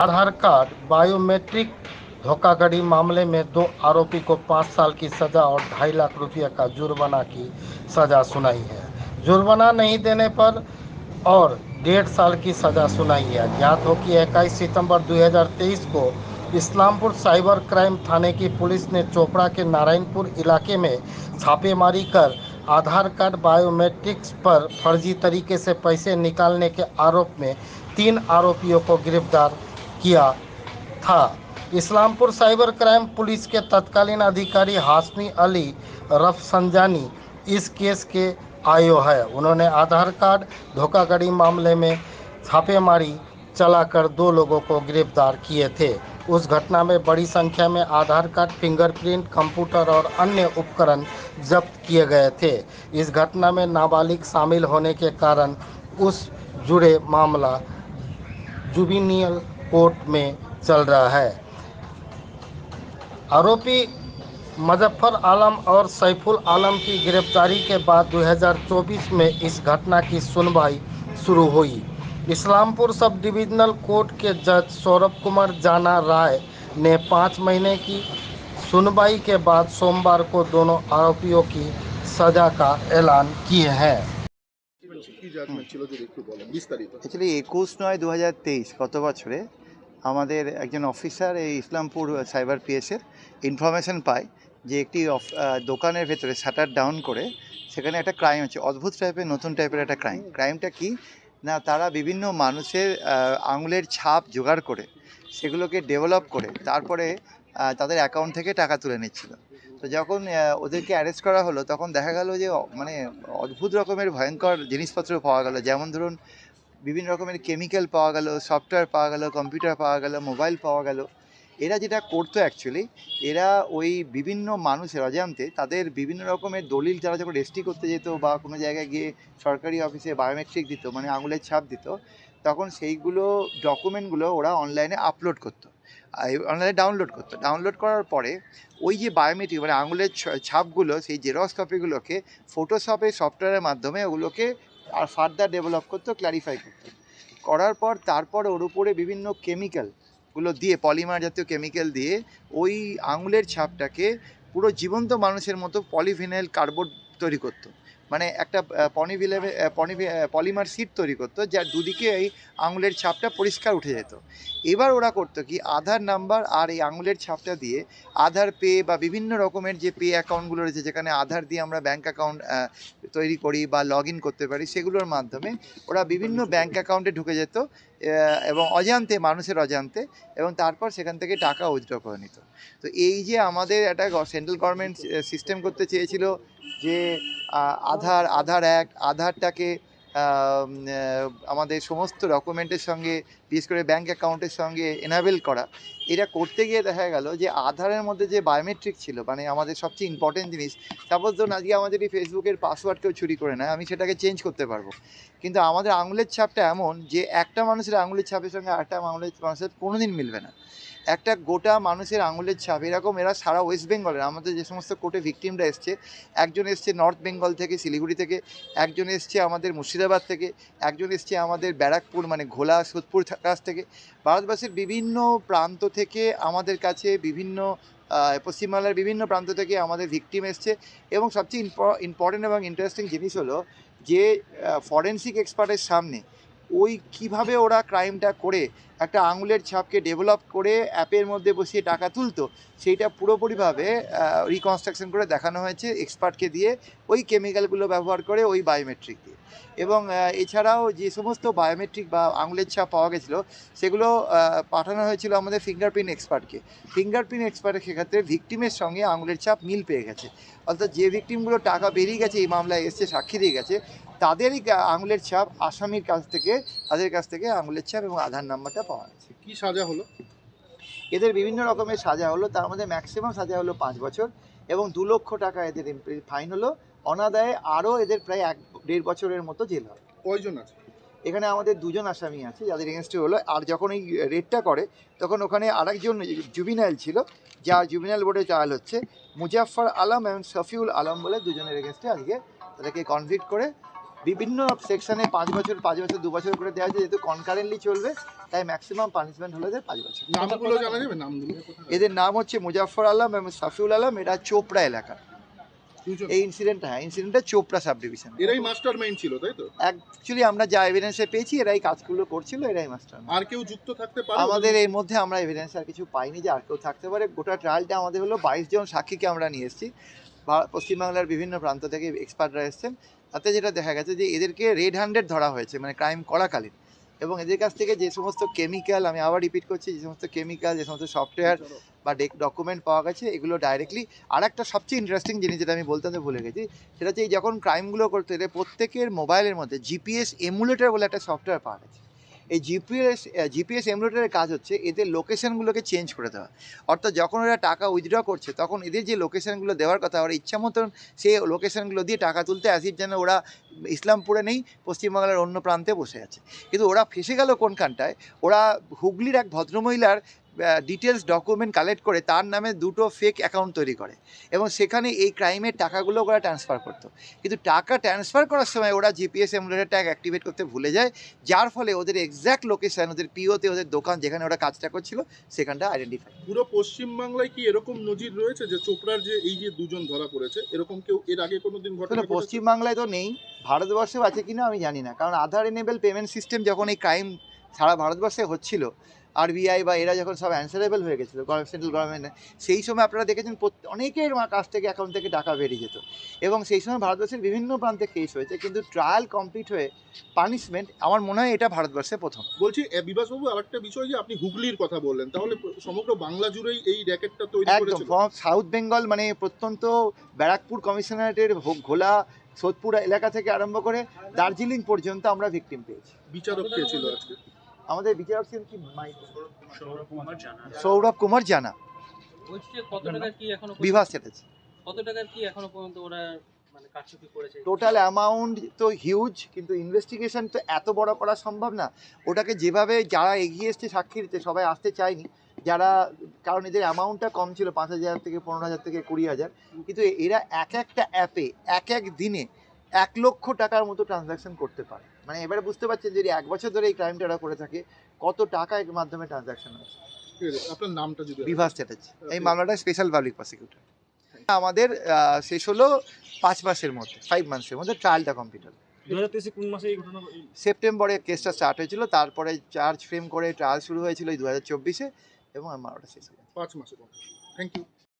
आधार card biometric धोखाधड़ी मामले में दो आरोपी को 5 साल की सजा और 2.5 लाख रुपये का जुर्माना की सजा सुनाई है। जुर्माना नहीं देने पर और 1.5 साल की सजा सुनाई है। ज्ञात हो कि 21 सितंबर 2023 को इस्लामपुर साइबर क्राइम थाने की पुलिस ने चोपड़ा के नारायणपुर इलाके में छापेमारी कर आधार कार्ड बायोमेट्रिक्स पर फर्जी तरीके से पैसे निकालने के आरोप में 3 आरोपियों को गिरफ्तार किया था। इस्लामपुर साइबर क्राइम पुलिस के तत्कालीन अधिकारी हाशमी अली रफसंजानी इस केस के आईओ है। उन्होंने आधार कार्ड धोखाधड़ी मामले में छापेमारी चलाकर 2 लोगों को गिरफ्तार किए थे। उस घटना में बड़ी संख्या में आधार कार्ड, फिंगरप्रिंट, कंप्यूटर और अन्य उपकरण जब्त किए गए थे। इस घटना में नाबालिग शामिल होने के कारण उस जुड़े मामला जुबिनियल कोर्ट में चल रहा है। आरोपी मुजफ्फर आलम और सैफुल आलम की गिरफ्तारी के बाद 2024 में इस घटना की सुनवाई शुरू हुई। इस्लामपुर सब डिविजनल कोर्ट के जज सौरभ कुमार जाना राय ने 5 महीने की सुनवाई के बाद सोमवार को दोनों आरोपियों की सजा का ऐलान किए हैं। অ্যাকচুয়ালি 21/9/2023 গত বছরে আমাদের একজন অফিসার এই ইসলামপুর সাইবার পিএসের ইনফরমেশন পায় যে একটি দোকানের ভেতরে শাটার ডাউন করে সেখানে একটা ক্রাইম হচ্ছে, অদ্ভুত টাইপের নতুন টাইপের একটা ক্রাইমটা কি না, তারা বিভিন্ন মানুষের আঙুলের ছাপ জোগাড় করে সেগুলোকে ডেভেলপ করে তারপরে তাদের অ্যাকাউন্ট থেকে টাকা তুলে নিচ্ছিল। তো যখন ওদেরকে অ্যারেস্ট করা হলো তখন দেখা গেল যে মানে অদ্ভুত রকমের ভয়ঙ্কর জিনিসপত্র পাওয়া গেল, যেমন ধরুন বিভিন্ন রকমের কেমিক্যাল পাওয়া গেল, সফটওয়্যার পাওয়া গেল, কম্পিউটার পাওয়া গেল, মোবাইল পাওয়া গেল। এরা যেটা করতো অ্যাকচুয়ালি, এরা ওই বিভিন্ন মানুষের অজান্তে তাদের বিভিন্ন রকমের দলিল, যারা যখন রেজিস্ট্রি করতে যেত বা কোনো জায়গায় গিয়ে সরকারি অফিসে বায়োমেট্রিক দিত, মানে আঙুলের ছাপ দিত, তখন সেইগুলো ডকুমেন্টগুলো ওরা অনলাইনে আপলোড করতো, অনলাইনে ডাউনলোড করার পরে ওই যে বায়োমেট্রিক মানে আঙুলের ছাপগুলো, সেই জেরক্স কপিগুলোকে ফটোশপের সফটওয়্যারের মাধ্যমে ওগুলোকে আর ফার্দার ডেভেলপ করতো, ক্ল্যারিফাই করতো। করার পর তারপর ওর উপরে বিভিন্ন কেমিক্যালগুলো দিয়ে, পলিমার জাতীয় কেমিক্যাল দিয়ে ওই আঙুলের ছাপটাকে পুরো জীবন্ত মানুষের মতো পলিভিনাইল কার্ডবোর্ড তৈরি করতো, মানে একটা পলিমার সিট তৈরি করতো, যার দুদিকে এই আঙুলের ছাপটা পরিষ্কার উঠে যেত। এবার ওরা করতো কি, আধার নাম্বার আর এই আঙুলের ছাপটা দিয়ে আধার পে বা বিভিন্ন রকমের যে পে অ্যাকাউন্টগুলো রয়েছে, যেখানে আধার দিয়ে আমরা ব্যাঙ্ক অ্যাকাউন্ট তৈরি করি বা লগ ইন করতে পারি, সেগুলোর মাধ্যমে ওরা বিভিন্ন ব্যাঙ্ক অ্যাকাউন্টে ঢুকে যেত এবং অজান্তে, মানুষের অজান্তে, এবং তারপর সেখান থেকে টাকা উইথড্র করে নিত। তো এই যে আমাদের একটা সেন্ট্রাল গভর্নমেন্ট সিস্টেম করতে চেয়েছিল যে আধার অ্যাক্ট, আধারটাকে আমাদের সমস্ত ডকুমেন্টের সঙ্গে, বিশেষ করে ব্যাঙ্ক অ্যাকাউন্টের সঙ্গে এনাবেল করা, এটা করতে গিয়ে দেখা গেল যে আধারের মধ্যে যে বায়োমেট্রিক ছিল, মানে আমাদের সবচেয়ে ইম্পর্টেন্ট জিনিস, সাপোজ ধরুন আজকে আমাদের এই ফেসবুকের পাসওয়ার্ড কেউ চুরি করে নেয়, আমি সেটাকে চেঞ্জ করতে পারবো, কিন্তু আমাদের আঙুলের ছাপটা এমন যে একটা মানুষের আঙুলের ছাপের সঙ্গে আরেকটা মানুষের কোনোদিন মিলবে না। একটা গোটা মানুষের আঙুলের ছাপ, এরকম এরা সারা ওয়েস্ট বেঙ্গলের আমাদের যে সমস্ত কোর্টে ভিকটিমরা এসছে, একজন এসছে নর্থ বেঙ্গল থেকে, শিলিগুড়ি থেকে, একজন এসছে আমাদের মুর্শিদাবাদ থেকে, একজন এসছে আমাদের ব্যারাকপুর মানে ঘোলা সোদপুর কাছ থেকে, ভারতবর্ষের বিভিন্ন প্রান্ত থেকে আমাদের কাছে, বিভিন্ন পশ্চিমবাংলার বিভিন্ন প্রান্ত থেকে আমাদের ভিকটিম এসছে। এবং সবচেয়ে ইম্পর্টেন্ট এবং ইন্টারেস্টিং জিনিস হলো যে ফরেন্সিক এক্সপার্টের সামনে ওই কিভাবে ওরা ক্রাইমটা করে একটা আঙুলের ছাপকে ডেভেলপ করে অ্যাপের মধ্যে বসিয়ে টাকা তুলতো, সেইটা পুরোপুরিভাবে রিকনস্ট্রাকশন করে দেখানো হয়েছে এক্সপার্টকে দিয়ে, ওই কেমিক্যালগুলো ব্যবহার করে, ওই বায়োমেট্রিক দিয়ে। এবং এছাড়াও যে সমস্ত বায়োমেট্রিক বা আঙুলের ছাপ পাওয়া গেছিলো, সেগুলো পাঠানো হয়েছিল আমাদের ফিঙ্গারপ্রিন্ট এক্সপার্টকে। ফিঙ্গারপ্রিন্ট এক্সপার্টের সেক্ষেত্রে ভিকটিমের সঙ্গে আঙুলের ছাপ মিল পেয়ে গেছে, অর্থাৎ যে ভিকটিমগুলো টাকা বেরিয়ে গেছে, এই মামলায় এসছে, সাক্ষী দিয়ে গেছে, তাদেরই আঙুলের ছাপ আসামির কাছ থেকে, তাদের কাছ থেকে আঙুলের ছাপ এবং আধার নাম্বারটা পাওয়া গেছে। কী সাজা হলো এদের? বিভিন্ন রকমের সাজা হলো, তার মধ্যে ম্যাক্সিমাম সাজা হলো 5 বছর এবং 2 লক্ষ টাকা এদের ফাইন হলো। অনাদায়ে আরও এদের প্রায় 1.5 বছরের মতো জেল হয়। কয়জন আছে এখানে? আমাদের 2জন আসামি আছে যাদের এগেনস্টে হলো। আর যখন এই রেডটা করে তখন ওখানে আরেকজন জুবিনাইল ছিল, যার জুবিনাইল বোর্ডে ট্রায়াল হচ্ছে, মুজাফফর আলম এবং শফিউল আলম বলে 2জনের এগেনস্টে আজকে তাদেরকে কনভিক্ট করে বিভিন্ন সেকশনে 5 বছর 2 বছর করে দেওয়া হয়েছে, যেহেতু কনকারেন্টলি চলবে তাই ম্যাক্সিমাম পানিশমেন্ট হলো 5 বছর। নামগুলো জানা যাবে? নামগুলো এদের নাম হচ্ছে মুজাফফর আলম এবং সাফিউল আলম, এরা চোপড়া এলাকা। এই ইনসিডেন্টটা চোপড়া সাব ডিভিশন। এরাই মাস্টার মাইন্ড ছিল, তাই তো? অ্যাকচুয়ালি আমরা যা এভিডেন্সে পেয়েছি এরাই কাজগুলো করছিল, এরাই মাস্টার। আর কেউ যুক্ত থাকতে পারে? আমাদের এর মধ্যে আমরা এভিডেন্স আর কিছু পাইনি যে আর কেউ থাকতে পারে। গোটা ট্রায়ালটা আমাদের হলো 22 জন সাক্ষীকে আমরা নিয়ে এসেছি, পশ্চিমবাংলার বিভিন্ন প্রান্ত থেকে এক্সপার্টরা এসেছেন। তাতে যেটা দেখা গেছে যে এদেরকে রেড হ্যান্ডেড ধরা হয়েছে, মানে ক্রাইম করাকালীন, এবং এদের কাছ থেকে যে সমস্ত কেমিক্যাল, আমি আবার রিপিট করছি, যে সমস্ত কেমিক্যাল, যে সমস্ত সফটওয়্যার বা ডকুমেন্ট পাওয়া গেছে, এগুলো ডাইরেক্টলি। আর একটা সবচেয়ে ইন্টারেস্টিং জিনিস যেটা আমি বলতে ভুলে গেছি, সেটা হচ্ছে এই যখন ক্রাইমগুলো করতে এদের প্রত্যেকের মোবাইলের মধ্যে জিপিএস এমুলেটর বলে একটা সফটওয়্যার পাওয়া গেছে। এই জিপিএস এমুলেটরের কাজ হচ্ছে এদের লোকেশনগুলোকে চেঞ্জ করে দেওয়া। অর্থাৎ যখন ওরা টাকা উইথড্র করছে তখন এদের যে লোকেশনগুলো দেওয়ার কথা, ওরা ইচ্ছা মতন সেই লোকেশনগুলো দিয়ে টাকা তুলতে অ্যাসিড, যেন ওরা ইসলামপুরে নেই, পশ্চিমবাংলার অন্য প্রান্তে বসে আছে। কিন্তু ওরা ফেসে গেল কোনখানটায়, ওরা হুগলির এক ভদ্রমহিলার ডিটেলস ডকুমেন্ট কালেক্ট করে তার নামে 2টো ফেক অ্যাকাউন্ট তৈরি করে এবং সেখানে এই ক্রাইমের টাকাগুলো ওরা ট্রান্সফার করতো। কিন্তু টাকা ট্রান্সফার করার সময় ওরা জিপিএস এমুলেটরটা অ্যাক্টিভেট করতে ভুলে যায়, যার ফলে ওদের এক্স্যাক্ট লোকেশন, ওদের পিওতে ওদের দোকান যেখানে ওরা কাজটা করছিল সেখানটা আইডেন্টিফাই। পুরো পশ্চিমবাংলায় কি এরকম নজির রয়েছে যে চোপড়ার যে এই যে দুজন ধরা পড়েছে, এরকম কেউ এর আগে কোনোদিন ঘটনা? পশ্চিমবাংলায় তো নেই, ভারতবর্ষেও আছে কিনা আমি জানি না, কারণ আধার এনেবল পেমেন্ট সিস্টেম যখন এই ক্রাইম সারা ভারতবর্ষে হচ্ছিল, আরবিআই বা এরা যখন সব অ্যান্সারেবল হয়ে গেছিলো সেন্ট্রাল গভর্নমেন্ট, সেই সময় আপনারা দেখেছেন অনেকের কাছ থেকে অ্যাকাউন্ট থেকে টাকা বেরিয়ে যেত এবং সেই সময় ভারতবর্ষের বিভিন্ন প্রান্তে কেস হয়েছে, কিন্তু ট্রায়াল কমপ্লিট হয়ে পানিশমেন্ট, আমার মনে হয় এটা ভারতবর্ষে প্রথম। বলছি বিভাসবাবু, আরেকটা বিষয়, যে আপনি হুগলির কথা বললেন, তাহলে সমগ্র বাংলা জুড়েই এই র্যাকেটটা তৈরি একদম সাউথ বেঙ্গল, মানে প্রত্যন্ত ব্যারাকপুর কমিশনারেটের ঘোলা সোদপুর এলাকা থেকে আরম্ভ করে দার্জিলিং পর্যন্ত আমরা ভিকটিম পেয়েছি। বিচারক কে ছিল আজকে? আমাদের বিচারক ছিলেন কি সৌরভ কুমার জানা, বিভাস চ্যাটার্জি। কত টাকার কি এখনো পর্যন্ত ওরা মানে কারচুপি করেছে? টোটাল অ্যামাউন্ট তো হিউজ, কিন্তু ইনভেস্টিগেশন তো এত বড় করা সম্ভব না। ওটাকে যেভাবে যারা এগিয়ে এসছে সাক্ষী দিতে, সবাই আসতে চায়নি যারা, কারণ এদের অ্যামাউন্টটা কম ছিল, 5,000 থেকে 15,000 থেকে 20,000, কিন্তু এরা একটা অ্যাপে এক দিনে 1 লক্ষ টাকার মতো ট্রানজ্যাকশন করতে পারে। মানে এবারে বুঝতে পারছেন যদি 1 বছর ধরে এই ক্রাইমটা ওরা করে থাকে, কত টাকা এর মাধ্যমে ট্রানজ্যাকশন আছে। আপনার নামটা যদি? বিভাস চ্যাটার্জি, এই মামলাটা স্পেশাল পাবলিক প্রসিকিউটর। আমাদের শেষ হলো 5 মাসের মধ্যে, 5 মান্থসের মধ্যে ট্রায়ালটা কমপ্লিট হলো। 2023 কোন মাসে এই ঘটনা? সেপ্টেম্বরে কেসটা স্টার্ট হয়েছিল, তারপরে চার্জ ফ্রেম করে ট্রায়াল শুরু হয়েছিল 2024-এ এবং মামলাটা শেষ হলো 5 মাসে। Thank you.